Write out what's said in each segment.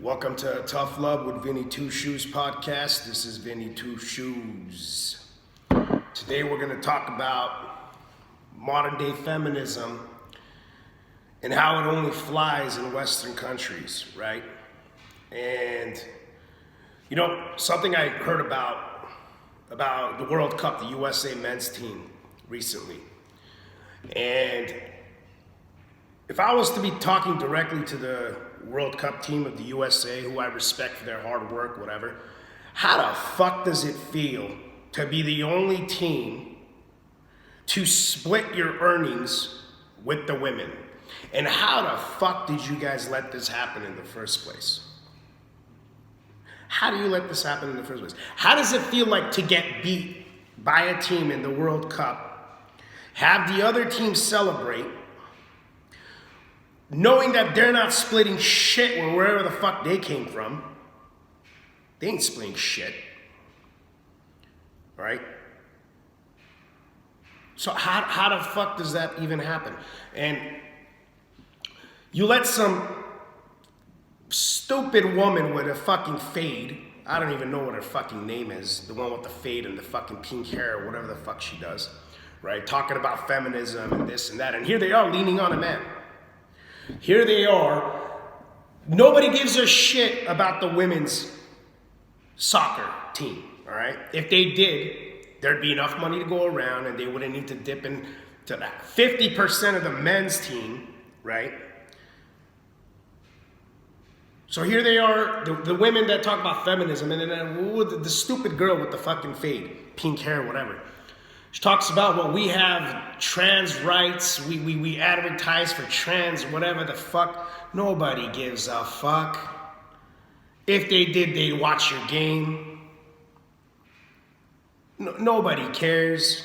Welcome to Tough Love with Vinny Two Shoes podcast. This is Vinny Two Shoes. Today we're going to talk about modern day feminism and how it only flies in Western countries, right? And you know, something I heard about the World Cup, the USA men's team recently. And if I was to be talking directly to the World Cup team of the USA, who I respect for their hard work, whatever, how the fuck does it feel to be the only team to split your earnings with the women? And how the fuck did you guys let this happen in the first place? How do you let this happen in the first place? How does it feel like to get beat by a team in the World Cup, have the other team celebrate, knowing that they're not splitting shit with wherever the fuck they came from? They ain't splitting shit. Right? So how the fuck does that even happen? And you let some stupid woman with a fucking fade, I don't even know what her fucking name is, the one with the fade and the fucking pink hair or whatever the fuck she does, right? Talking about feminism and this and that. And here they are leaning on a man. Here they are. Nobody gives a shit about the women's soccer team, all right? If they did, there'd be enough money to go around and they wouldn't need to dip into that. 50% of the men's team, right? So here they are, the women that talk about feminism, and then the stupid girl with the fucking fade, pink hair, whatever. She talks about, well, we have trans rights, we advertise for trans, whatever the fuck. Nobody gives a fuck. If they did, they'd watch your game. Nobody cares.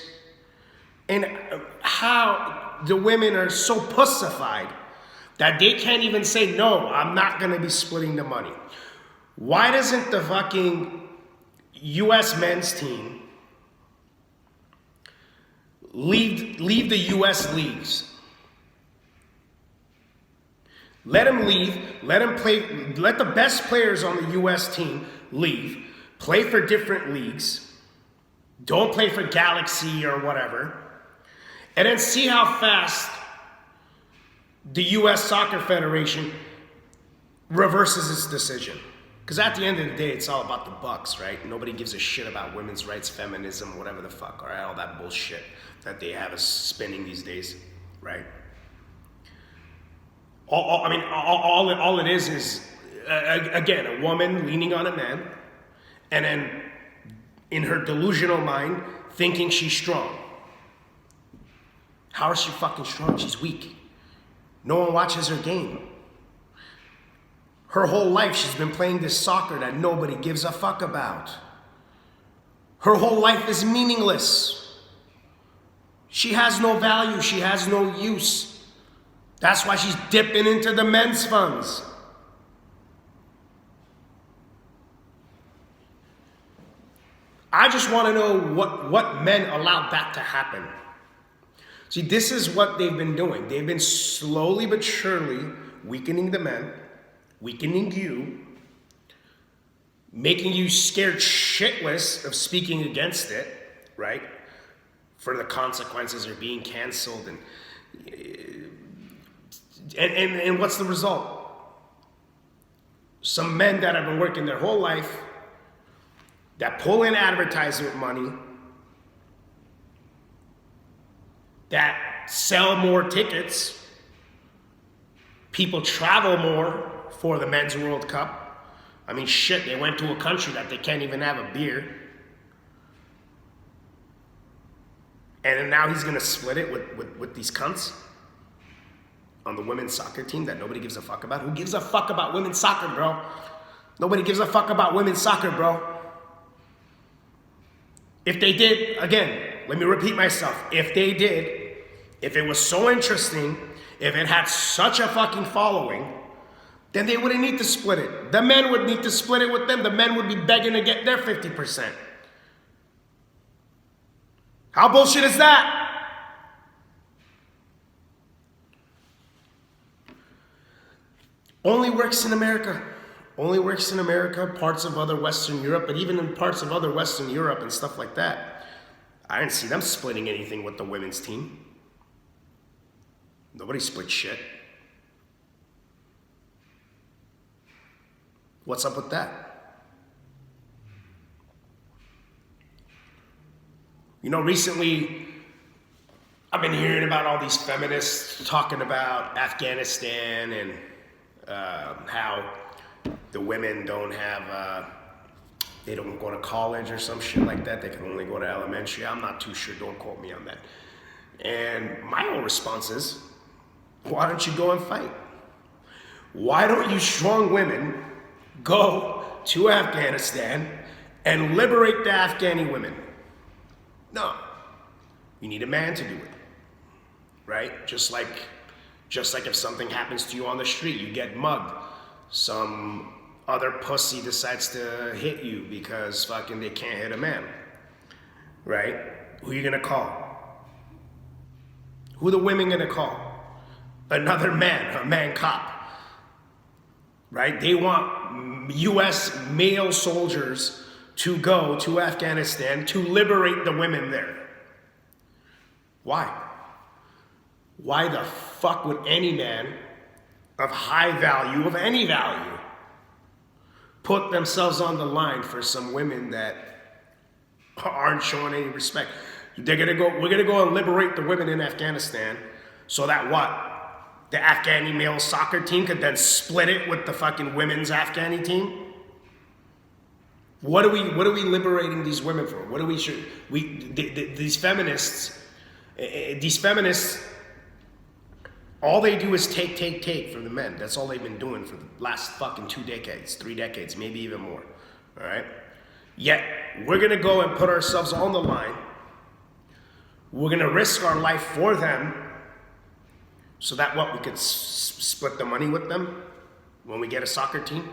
And how the women are so pussified that they can't even say, no, I'm not going to be splitting the money. Why doesn't the fucking U.S. men's team leave the U.S. leagues? Let them leave, let them play, let the best players on the U.S. team leave, play for different leagues, don't play for Galaxy or whatever, and then see how fast the U.S. Soccer Federation reverses its decision. Because at the end of the day, it's all about the bucks, right? Nobody gives a shit about women's rights, feminism, whatever the fuck, all right? All that bullshit that they have us spinning these days, right? All it is again, a woman leaning on a man, and then in her delusional mind, thinking she's strong. How is she fucking strong? She's weak. No one watches her game. Her whole life she's been playing this soccer that nobody gives a fuck about. Her whole life is meaningless. She has no value. She has no use. That's why she's dipping into the men's funds. I just want to know what men allowed that to happen. See, this is what they've been doing. They've been slowly but surely weakening the men, weakening you, making you scared shitless of speaking against it, right? For the consequences of being canceled. And what's the result? Some men that have been working their whole life, that pull in advertisement money, that sell more tickets, people travel more for the men's World Cup. I mean, shit, they went to a country that they can't even have a beer. And then now he's gonna split it with these cunts on the women's soccer team that nobody gives a fuck about. Who gives a fuck about women's soccer, bro? Nobody gives a fuck about women's soccer, bro. If they did, again, let me repeat myself. If they did, if it was so interesting, if it had such a fucking following, then they wouldn't need to split it. The men would need to split it with them. The men would be begging to get their 50%. How bullshit is that? Only works in America. Only works in America, parts of other Western Europe, but even in parts of other Western Europe and stuff like that, I didn't see them splitting anything with the women's team. Nobody split shit. What's up with that? You know, recently, I've been hearing about all these feminists talking about Afghanistan and how the women don't have, they don't go to college or some shit like that. They can only go to elementary. I'm not too sure. Don't quote me on that. And my own response is, why don't you go and fight? Why don't you strong women go to Afghanistan and liberate the Afghani women? No. You need a man to do it. Right? Just like if something happens to you on the street, you get mugged. Some other pussy decides to hit you because fucking they can't hit a man. Right? Who are you gonna call? Who are the women gonna call? Another man, a man cop. Right? They want US male soldiers to go to Afghanistan to liberate the women there. Why? Why the fuck would any man of high value, of any value, put themselves on the line for some women that aren't showing any respect? We're gonna go and liberate the women in Afghanistan so that what? The Afghani male soccer team could then split it with the fucking women's Afghani team? What are we liberating these women for? These feminists, all they do is take from the men. That's all they've been doing for the last fucking 2 decades, 3 decades, maybe even more. All right? Yet, we're going to go and put ourselves on the line. We're going to risk our life for them so that what? We could split the money with them when we get a soccer team?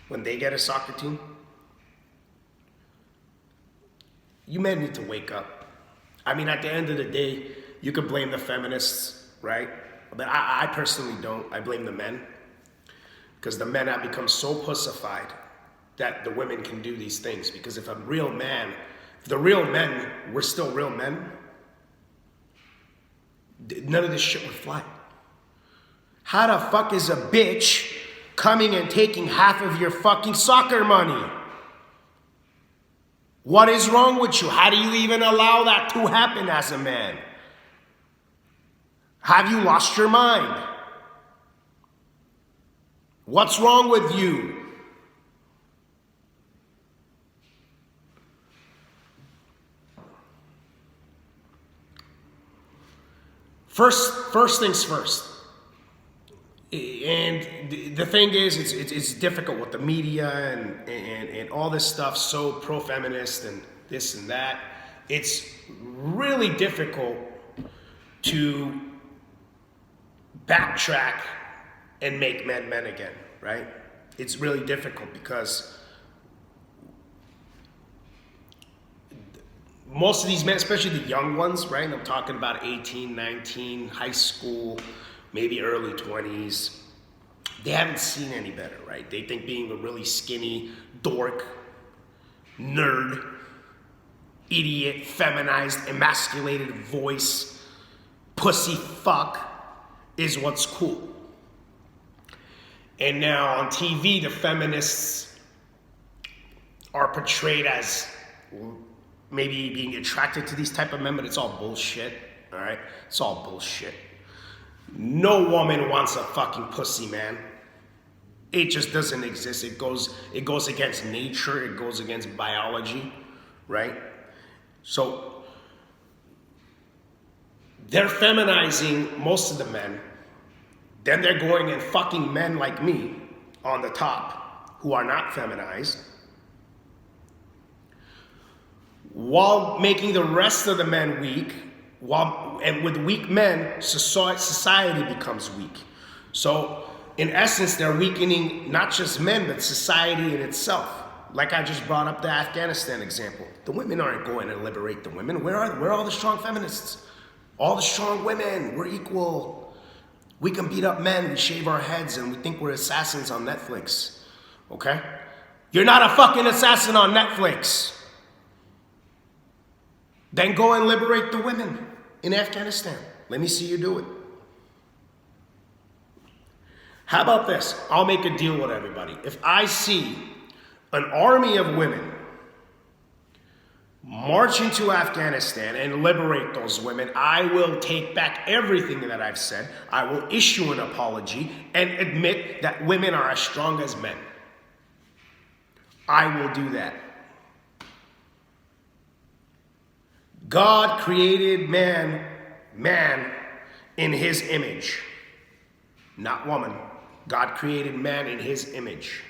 When they get a soccer team? You men need to wake up. I mean, at the end of the day, you could blame the feminists, right? But I personally don't. I blame the men. Because the men have become so pussified that the women can do these things. Because if the real men were still real men, none of this shit would fly. How the fuck is a bitch coming and taking half of your fucking soccer money? What is wrong with you? How do you even allow that to happen as a man? Have you lost your mind? What's wrong with you? First things first. And the thing is, it's difficult with the media and all this stuff, so pro-feminist and this and that. It's really difficult to backtrack and make men men again, right? It's really difficult because most of these men, especially the young ones, right? I'm talking about 18, 19, high school, maybe early 20s. They haven't seen any better, right? They think being a really skinny dork, nerd, idiot, feminized, emasculated voice, pussy fuck is what's cool. And now on TV, the feminists are portrayed as maybe being attracted to these type of men, but it's all bullshit, all right? It's all bullshit. No woman wants a fucking pussy, man. It just doesn't exist. It goes against nature. It goes against biology, right? So they're feminizing most of the men. Then they're going and fucking men like me on the top who are not feminized, while making the rest of the men weak. And with weak men, society becomes weak. So in essence, they're weakening not just men, but society in itself. Like I just brought up the Afghanistan example. The women aren't going to liberate the women. Where are all the strong feminists? All the strong women, we're equal. We can beat up men, we shave our heads, and we think we're assassins on Netflix. Okay? You're not a fucking assassin on Netflix. Then go and liberate the women in Afghanistan. Let me see you do it. How about this? I'll make a deal with everybody. If I see an army of women march into Afghanistan and liberate those women, I will take back everything that I've said. I will issue an apology and admit that women are as strong as men. I will do that. God created man in his image, not woman. God created man in his image.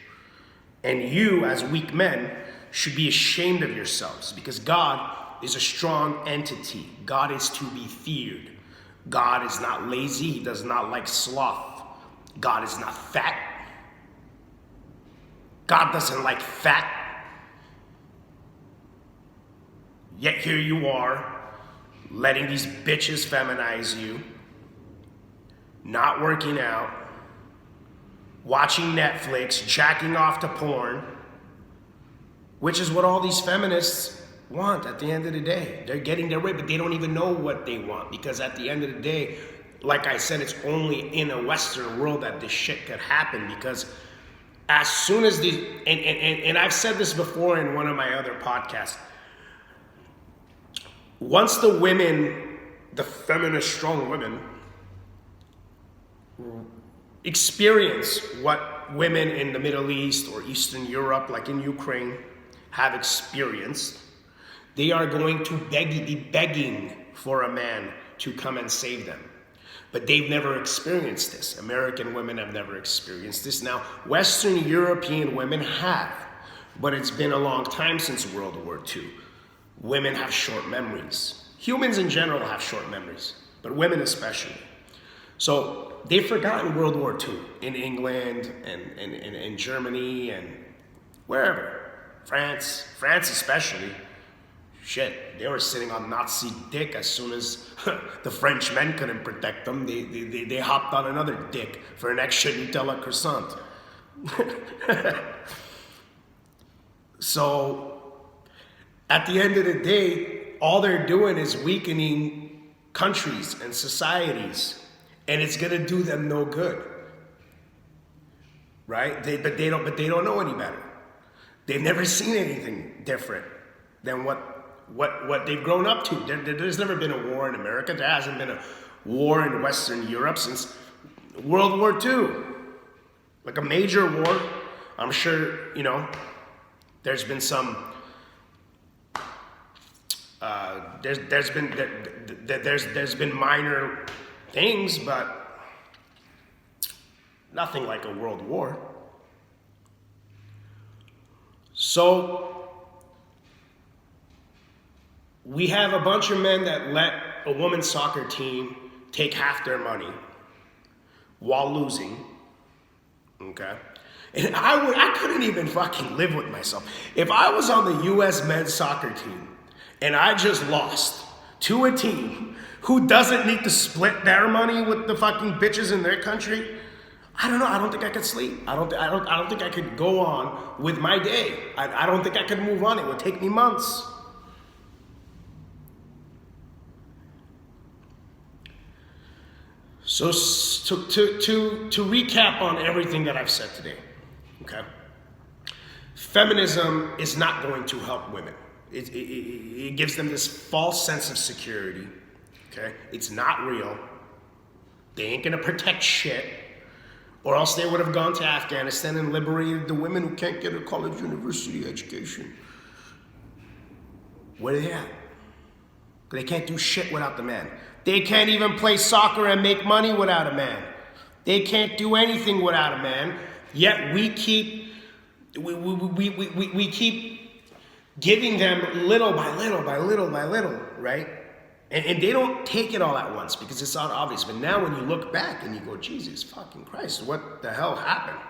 And you, as weak men, should be ashamed of yourselves, because God is a strong entity. God is to be feared. God is not lazy. He does not like sloth. God is not fat. God doesn't like fat. Yet here you are, letting these bitches feminize you, not working out, watching Netflix, jacking off to porn, which is what all these feminists want at the end of the day. They're getting their way, but they don't even know what they want, because at the end of the day, like I said, it's only in a Western world that this shit could happen, because as soon as these, and I've said this before in one of my other podcasts, once the women, the feminist strong women, experience what women in the Middle East or Eastern Europe, like in Ukraine, have experienced, they are going to be begging for a man to come and save them. But they've never experienced this. American women have never experienced this. Now, Western European women have, but it's been a long time since World War II. Women have short memories. Humans in general have short memories, but women especially. So they've forgotten World War II in England and in Germany and wherever. France especially. Shit, they were sitting on Nazi dick as soon as the French men couldn't protect them. They hopped on another dick for an extra Nutella croissant. So, at the end of the day, all they're doing is weakening countries and societies, and it's gonna do them no good, right? But they don't know any better. They've never seen anything different than what they've grown up to. There's never been a war in America. There hasn't been a war in Western Europe since World War II, like a major war. I'm sure, you know, there's been some. There's been minor things, but nothing like a world war. So we have a bunch of men that let a women's soccer team take half their money while losing. Okay. And I couldn't even fucking live with myself. If I was on the U.S. men's soccer team and I just lost to a team who doesn't need to split their money with the fucking bitches in their country, I don't know. I don't think I could sleep. I don't think I could go on with my day. I don't think I could move on. It would take me months. So to recap on everything that I've said today, okay? Feminism is not going to help women. It gives them this false sense of security, okay? It's not real. They ain't gonna protect shit, or else they would have gone to Afghanistan and liberated the women who can't get a college university education. Where are they at? They can't do shit without the man. They can't even play soccer and make money without a man. They can't do anything without a man. Yet we keep giving them little by little, right? And they don't take it all at once because it's not obvious. But now when you look back and you go, Jesus fucking Christ, what the hell happened?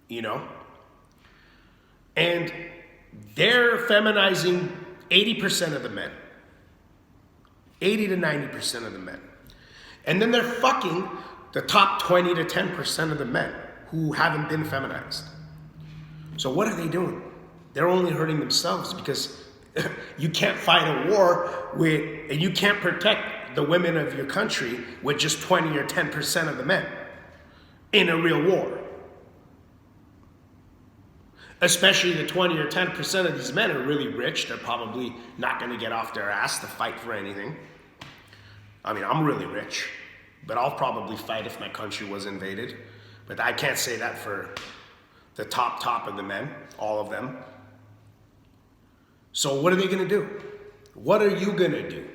You know? And they're feminizing 80% of the men. 80 to 90% of the men. And then they're fucking the top 20 to 10% of the men who haven't been feminized. So what are they doing? They're only hurting themselves, because you can't fight a war and you can't protect the women of your country with just 20 or 10% of the men in a real war. Especially the 20 or 10% of these men are really rich. They're probably not going to get off their ass to fight for anything. I mean, I'm really rich, but I'll probably fight if my country was invaded. But I can't say that for the top of the men, all of them. So what are they going to do? What are you going to do?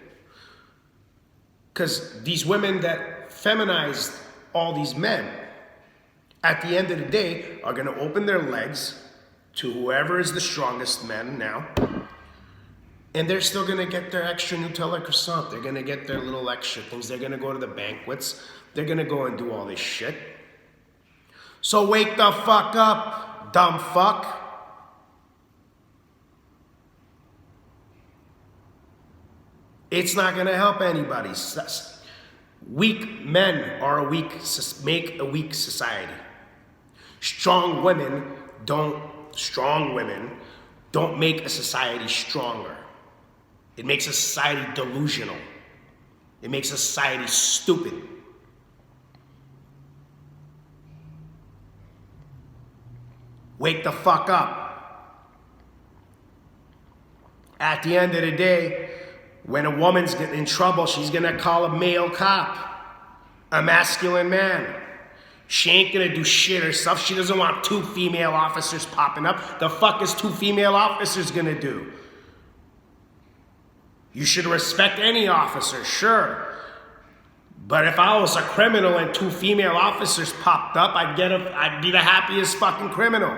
Because these women that feminized all these men, at the end of the day, are going to open their legs to whoever is the strongest men now. And they're still going to get their extra Nutella croissant. They're going to get their little extra things. They're going to go to the banquets. They're going to go and do all this shit. So wake the fuck up, dumb fuck. It's not going to help anybody. Weak men make a weak society. Strong women don't make a society stronger. It makes a society delusional. It makes a society stupid. Wake the fuck up. At the end of the day, when a woman's getting in trouble, she's gonna call a male cop, a masculine man. She ain't gonna do shit herself. She doesn't want 2 female officers popping up. The fuck is 2 female officers gonna do? You should respect any officer, sure. But if I was a criminal and 2 female officers popped up, I'd be the happiest fucking criminal.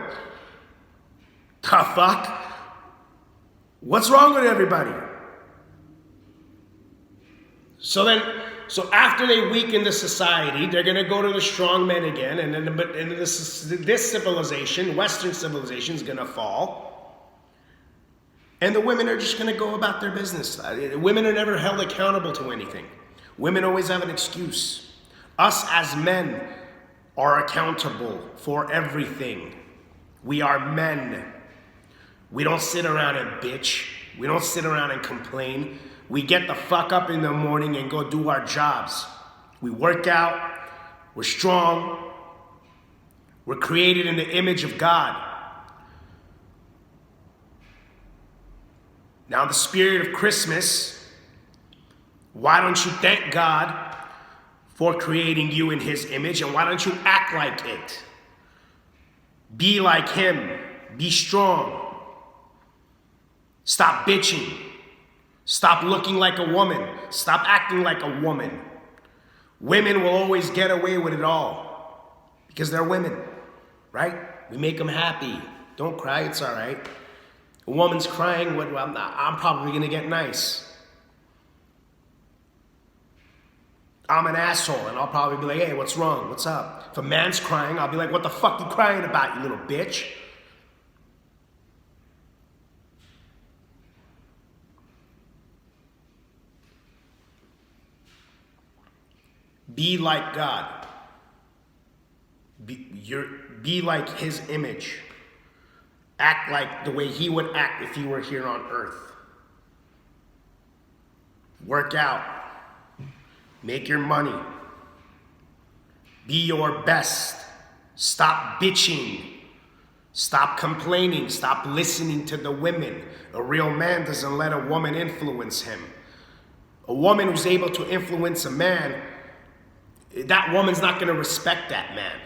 The fuck? What's wrong with everybody? So after they weaken the society, they're going to go to the strong men again, and then this civilization, Western civilization, is going to fall. And the women are just going to go about their business. Women are never held accountable to anything. Women always have an excuse. Us as men are accountable for everything. We are men. We don't sit around and bitch. We don't sit around and complain. We get the fuck up in the morning and go do our jobs. We work out. We're strong. We're created in the image of God. Now, the spirit of Christmas, why don't you thank God for creating you in His image, and why don't you act like it? Be like Him. Be strong. Stop bitching. Stop looking like a woman. Stop acting like a woman. Women will always get away with it all because they're women, right? We make them happy. Don't cry, it's all right. A woman's crying, I'm probably going to get nice. I'm an asshole, and I'll probably be like, hey, what's wrong? What's up? If a man's crying, I'll be like, what the fuck you crying about, you little bitch? Be like God. Be like His image. Act like the way He would act if He were here on earth. Work out. Make your money. Be your best. Stop bitching. Stop complaining. Stop listening to the women. A real man doesn't let a woman influence him. A woman who's able to influence a man, that woman's not going to respect that man.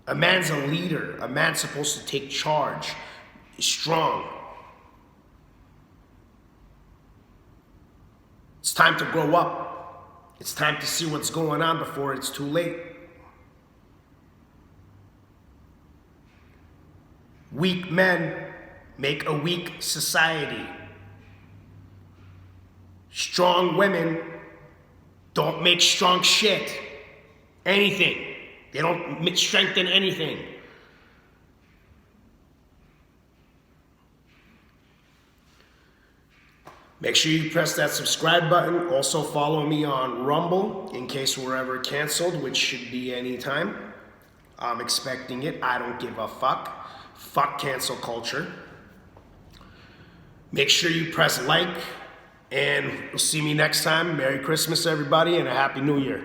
A man's a leader. A man's supposed to take charge. He's strong. It's time to grow up. It's time to see what's going on before it's too late. Weak men make a weak society. Strong women don't make strong shit. Anything. They don't strengthen anything. Make sure you press that subscribe button. Also follow me on Rumble in case we're ever canceled, which should be anytime. I'm expecting it. I don't give a fuck. Fuck cancel culture. Make sure you press like, and you'll see me next time. Merry Christmas, everybody, and a Happy New Year.